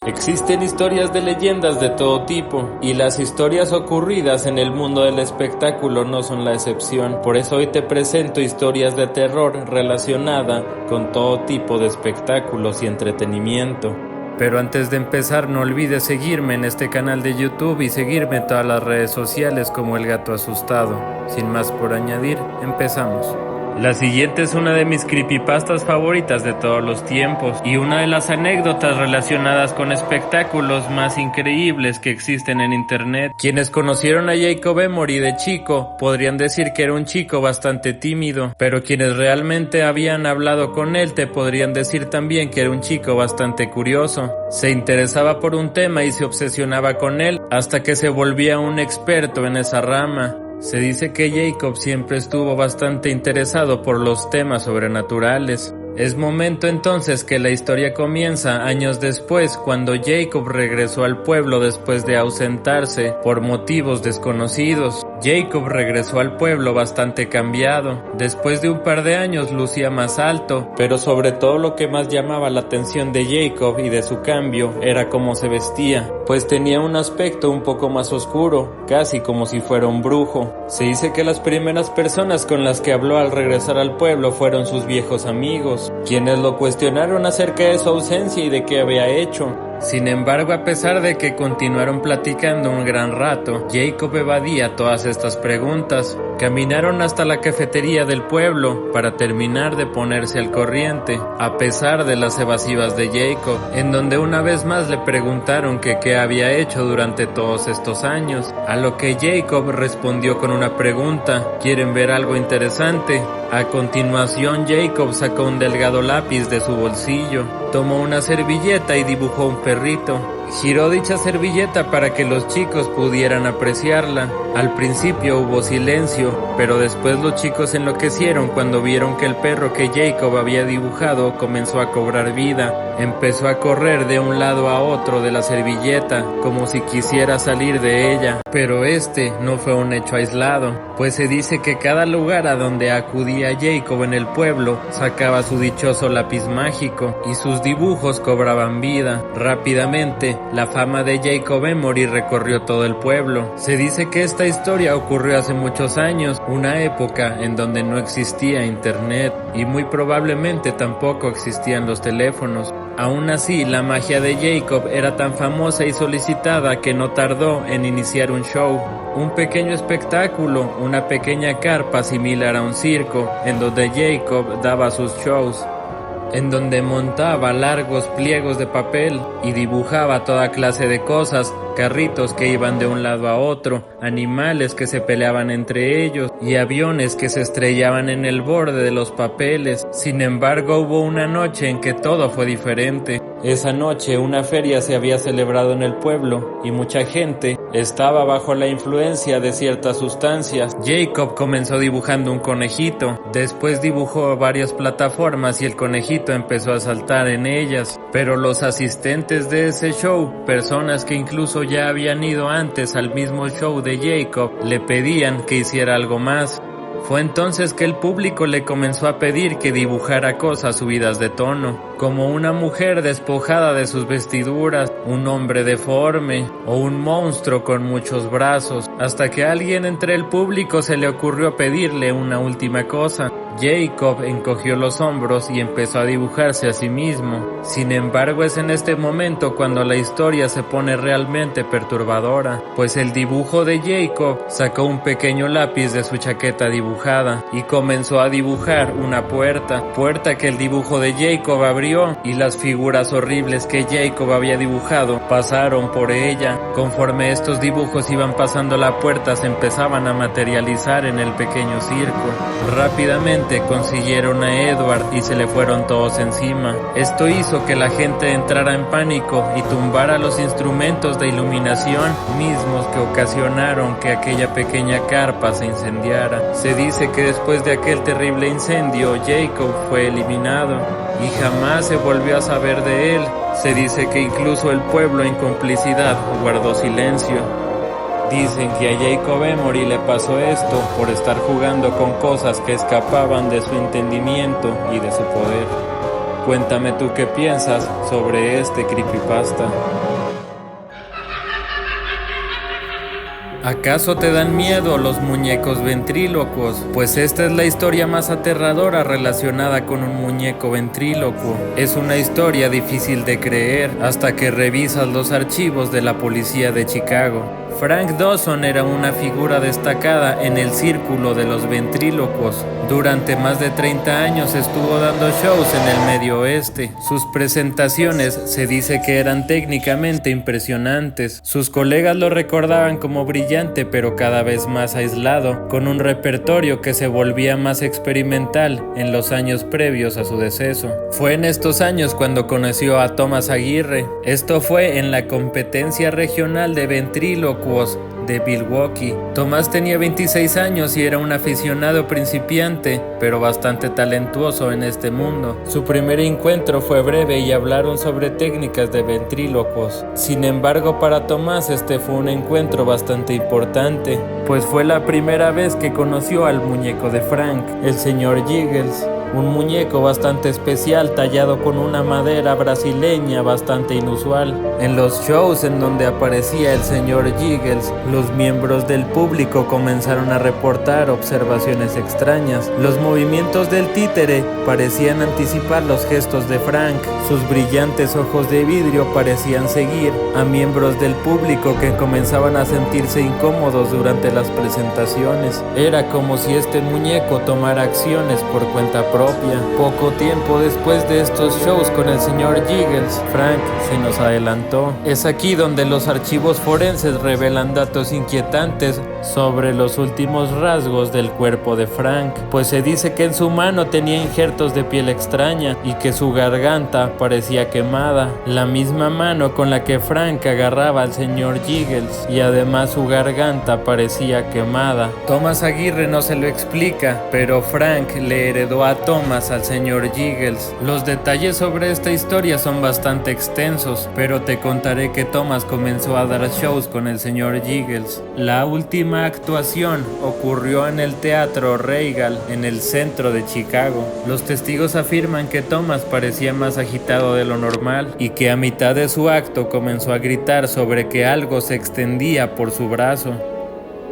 Existen historias de leyendas de todo tipo, y las historias ocurridas en el mundo del espectáculo no son la excepción. Por eso hoy te presento historias de terror relacionadas con todo tipo de espectáculos y entretenimiento. Pero antes de empezar, no olvides seguirme en este canal de YouTube y seguirme en todas las redes sociales como El Gato Asustado. Sin más por añadir, empezamos. La siguiente es una de mis creepypastas favoritas de todos los tiempos y una de las anécdotas relacionadas con espectáculos más increíbles que existen en internet. Quienes conocieron a Jacob Emory de chico podrían decir que era un chico bastante tímido, pero quienes realmente habían hablado con él te podrían decir también que era un chico bastante curioso. Se interesaba por un tema y se obsesionaba con él hasta que se volvía un experto en esa rama. Se dice que Jacob siempre estuvo bastante interesado por los temas sobrenaturales. Es momento entonces que la historia comienza años después, cuando Jacob regresó al pueblo después de ausentarse por motivos desconocidos. Jacob regresó al pueblo bastante cambiado. Después de un par de años lucía más alto, pero sobre todo lo que más llamaba la atención de Jacob y de su cambio era cómo se vestía, pues tenía un aspecto un poco más oscuro, casi como si fuera un brujo. Se dice que las primeras personas con las que habló al regresar al pueblo fueron sus viejos amigos, quienes lo cuestionaron acerca de su ausencia y de qué había hecho. Sin embargo, a pesar de que continuaron platicando un gran rato, Jacob evadía todas estas preguntas. Caminaron hasta la cafetería del pueblo para terminar de ponerse al corriente, a pesar de las evasivas de Jacob, en donde una vez más le preguntaron que qué había hecho durante todos estos años, a lo que Jacob respondió con una pregunta: ¿quieren ver algo interesante? A continuación, Jacob sacó un delgado lápiz de su bolsillo, tomó una servilleta y dibujó un perrito. Giró dicha servilleta para que los chicos pudieran apreciarla. Al principio hubo silencio, pero después los chicos enloquecieron cuando vieron que el perro que Jacob había dibujado comenzó a cobrar vida. Empezó a correr de un lado a otro de la servilleta, como si quisiera salir de ella. Pero este no fue un hecho aislado, pues se dice que cada lugar a donde acudía Jacob en el pueblo sacaba su dichoso lápiz mágico y sus dibujos cobraban vida. Rápidamente, la fama de Jacob Emory recorrió todo el pueblo. Se dice que esta historia ocurrió hace muchos años, una época en donde no existía internet y muy probablemente tampoco existían los teléfonos. Aún así, la magia de Jacob era tan famosa y solicitada que no tardó en iniciar un show, un pequeño espectáculo, una pequeña carpa similar a un circo, en donde Jacob daba sus shows, en donde montaba largos pliegos de papel y dibujaba toda clase de cosas, carritos que iban de un lado a otro, animales que se peleaban entre ellos y aviones que se estrellaban en el borde de los papeles. Sin embargo, hubo una noche en que todo fue diferente. Esa noche una feria se había celebrado en el pueblo y mucha gente estaba bajo la influencia de ciertas sustancias. Jacob comenzó dibujando un conejito, después dibujó varias plataformas y el conejito empezó a saltar en ellas. Pero los asistentes de ese show, personas que incluso ya habían ido antes al mismo show de Jacob, le pedían que hiciera algo más. Fue entonces que el público le comenzó a pedir que dibujara cosas subidas de tono, como una mujer despojada de sus vestiduras, un hombre deforme o un monstruo con muchos brazos, hasta que a alguien entre el público se le ocurrió pedirle una última cosa. Jacob encogió los hombros y empezó a dibujarse a sí mismo. Sin embargo, es en este momento cuando la historia se pone realmente perturbadora, pues el dibujo de Jacob sacó un pequeño lápiz de su chaqueta dibujada y comenzó a dibujar una puerta que el dibujo de Jacob abrió y las figuras horribles que Jacob había dibujado pasaron por ella. Conforme estos dibujos iban pasando la puerta, se empezaban a materializar en el pequeño circo. Rápidamente consiguieron a Edward y se le fueron todos encima. Esto hizo que la gente entrara en pánico y tumbara los instrumentos de iluminación mismos que ocasionaron que aquella pequeña carpa se incendiara. Se dice que después de aquel terrible incendio, Jacob fue eliminado y jamás se volvió a saber de él. Se dice que incluso el pueblo en complicidad guardó silencio. Dicen que a Jacob Emory le pasó esto por estar jugando con cosas que escapaban de su entendimiento y de su poder. Cuéntame tú qué piensas sobre este creepypasta. ¿Acaso te dan miedo los muñecos ventrílocuos? Pues esta es la historia más aterradora relacionada con un muñeco ventrílocuo. Es una historia difícil de creer hasta que revisas los archivos de la policía de Chicago. Frank Dawson era una figura destacada en el círculo de los ventrílocos. Durante más de 30 años estuvo dando shows en el Medio Oeste. Sus presentaciones se dice que eran técnicamente impresionantes. Sus colegas lo recordaban como brillante pero cada vez más aislado, con un repertorio que se volvía más experimental en los años previos a su deceso. Fue en estos años cuando conoció a Thomas Aguirre. Esto fue en la competencia regional de ventrílocuos de Milwaukee. Tomás tenía 26 años y era un aficionado principiante, pero bastante talentuoso en este mundo. Su primer encuentro fue breve y hablaron sobre técnicas de ventrílocos. Sin embargo, para Tomás este fue un encuentro bastante importante, pues fue la primera vez que conoció al muñeco de Frank, el señor Giggles. Un muñeco bastante especial tallado con una madera brasileña bastante inusual. En los shows en donde aparecía el señor Giggles, los miembros del público comenzaron a reportar observaciones extrañas. Los movimientos del títere parecían anticipar los gestos de Frank. Sus brillantes ojos de vidrio parecían seguir a miembros del público que comenzaban a sentirse incómodos durante las presentaciones. Era como si este muñeco tomara acciones por cuenta propia. Poco tiempo después de estos shows con el señor Giggles, Frank se nos adelantó. Es aquí donde los archivos forenses revelan datos inquietantes sobre los últimos rasgos del cuerpo de Frank, pues se dice que en su mano tenía injertos de piel extraña y que su garganta parecía quemada, la misma mano con la que Frank agarraba al señor Giggles, y además su garganta parecía quemada. Thomas Aguirre no se lo explica, pero Frank le heredó a Thomas al señor Giggles. Los detalles sobre esta historia son bastante extensos, pero te contaré que Thomas comenzó a dar shows con el señor Giggles. La última actuación ocurrió en el Teatro Regal en el centro de Chicago. Los testigos afirman que Thomas parecía más agitado de lo normal y que a mitad de su acto comenzó a gritar sobre que algo se extendía por su brazo.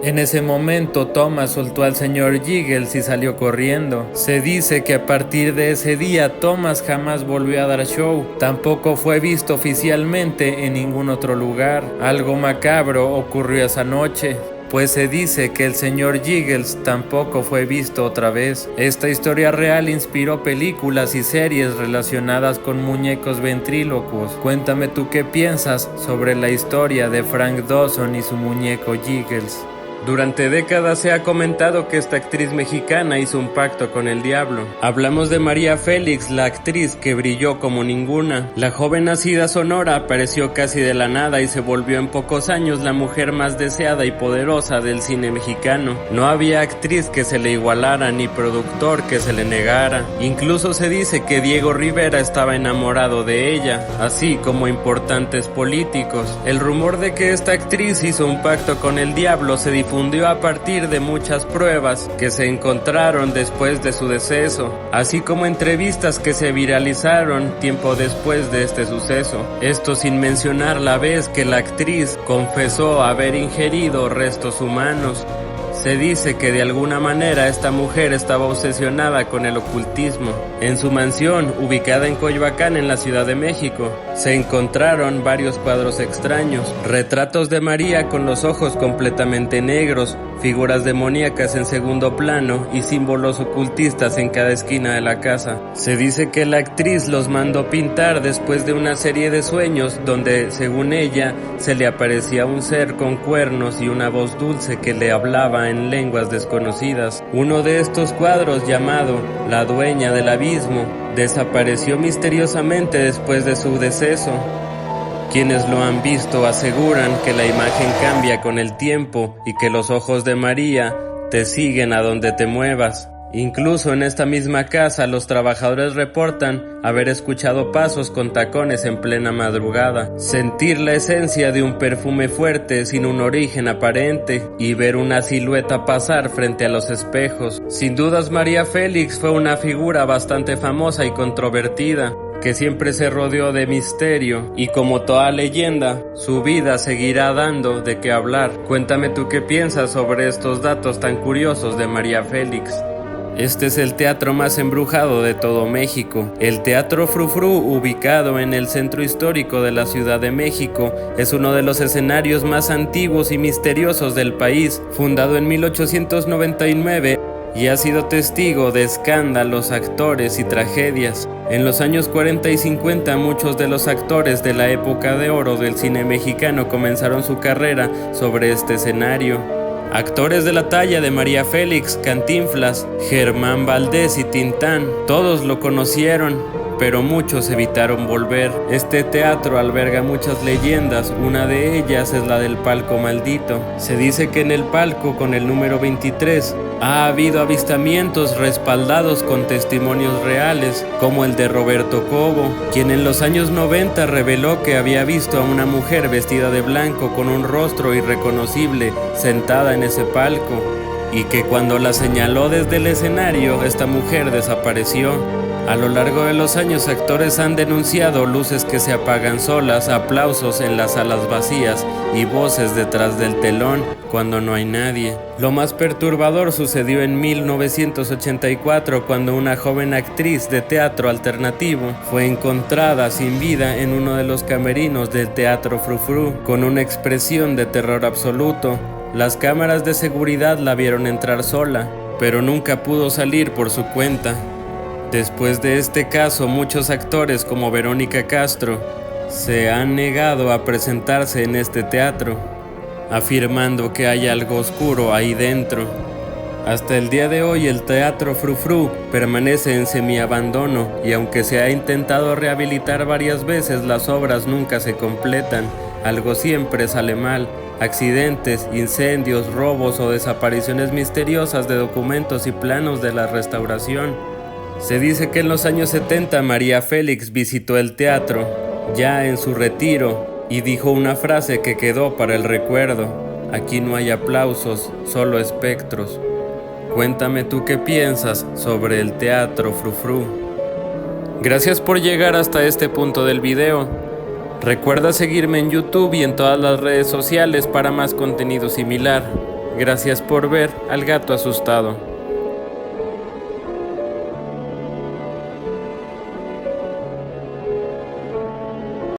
En ese momento Thomas soltó al señor Giggles y salió corriendo. Se dice que a partir de ese día Thomas jamás volvió a dar show. Tampoco fue visto oficialmente en ningún otro lugar. Algo macabro ocurrió esa noche, pues se dice que el señor Giggles tampoco fue visto otra vez. Esta historia real inspiró películas y series relacionadas con muñecos ventrílocuos. Cuéntame tú qué piensas sobre la historia de Frank Dawson y su muñeco Giggles. Durante décadas se ha comentado que esta actriz mexicana hizo un pacto con el diablo. Hablamos de María Félix, la actriz que brilló como ninguna. La joven nacida Sonora apareció casi de la nada y se volvió en pocos años la mujer más deseada y poderosa del cine mexicano. No había actriz que se le igualara ni productor que se le negara. Incluso se dice que Diego Rivera estaba enamorado de ella, así como importantes políticos. El rumor de que esta actriz hizo un pacto con el diablo se difundió a partir de muchas pruebas que se encontraron después de su deceso, así como entrevistas que se viralizaron tiempo después de este suceso. Esto sin mencionar la vez que la actriz confesó haber ingerido restos humanos. Se dice que de alguna manera esta mujer estaba obsesionada con el ocultismo. En su mansión, ubicada en Coyoacán, en la Ciudad de México, se encontraron varios cuadros extraños, retratos de María con los ojos completamente negros, figuras demoníacas en segundo plano y símbolos ocultistas en cada esquina de la casa. Se dice que la actriz los mandó pintar después de una serie de sueños donde, según ella, se le aparecía un ser con cuernos y una voz dulce que le hablaba en lenguas desconocidas. Uno de estos cuadros, llamado La Dueña del Abismo, desapareció misteriosamente después de su deceso. Quienes lo han visto aseguran que la imagen cambia con el tiempo y que los ojos de María te siguen a donde te muevas. Incluso en esta misma casa los trabajadores reportan haber escuchado pasos con tacones en plena madrugada, sentir la esencia de un perfume fuerte sin un origen aparente y ver una silueta pasar frente a los espejos. Sin dudas, María Félix fue una figura bastante famosa y controvertida, que siempre se rodeó de misterio, y como toda leyenda, su vida seguirá dando de qué hablar. Cuéntame tú qué piensas sobre estos datos tan curiosos de María Félix. Este es el teatro más embrujado de todo México. El Teatro Frufru, ubicado en el centro histórico de la Ciudad de México, es uno de los escenarios más antiguos y misteriosos del país, fundado en 1899 y ha sido testigo de escándalos, actores y tragedias. En los años 40 y 50 muchos de los actores de la época de oro del cine mexicano comenzaron su carrera sobre este escenario. Actores de la talla de María Félix, Cantinflas, Germán Valdés y Tintán, todos lo conocieron, pero muchos evitaron volver. Este teatro alberga muchas leyendas, una de ellas es la del palco maldito. Se dice que en el palco con el número 23 ha habido avistamientos respaldados con testimonios reales, como el de Roberto Cobo, quien en los años 90 reveló que había visto a una mujer vestida de blanco con un rostro irreconocible sentada en ese palco, y que cuando la señaló desde el escenario, esta mujer desapareció. A lo largo de los años, actores han denunciado luces que se apagan solas, aplausos en las salas vacías y voces detrás del telón cuando no hay nadie. Lo más perturbador sucedió en 1984, cuando una joven actriz de teatro alternativo fue encontrada sin vida en uno de los camerinos del Teatro Frufru, con una expresión de terror absoluto. Las cámaras de seguridad la vieron entrar sola, pero nunca pudo salir por su cuenta. Después de este caso, muchos actores como Verónica Castro se han negado a presentarse en este teatro, afirmando que hay algo oscuro ahí dentro. Hasta el día de hoy el Teatro Frufru permanece en semiabandono, y aunque se ha intentado rehabilitar varias veces, las obras nunca se completan. Algo siempre sale mal: accidentes, incendios, robos o desapariciones misteriosas de documentos y planos de la restauración. Se dice que en los años 70 María Félix visitó el teatro, ya en su retiro, y dijo una frase que quedó para el recuerdo: aquí no hay aplausos, solo espectros. Cuéntame tú qué piensas sobre el Teatro Frufru. Gracias por llegar hasta este punto del video. Recuerda seguirme en YouTube y en todas las redes sociales para más contenido similar. Gracias por ver al gato asustado.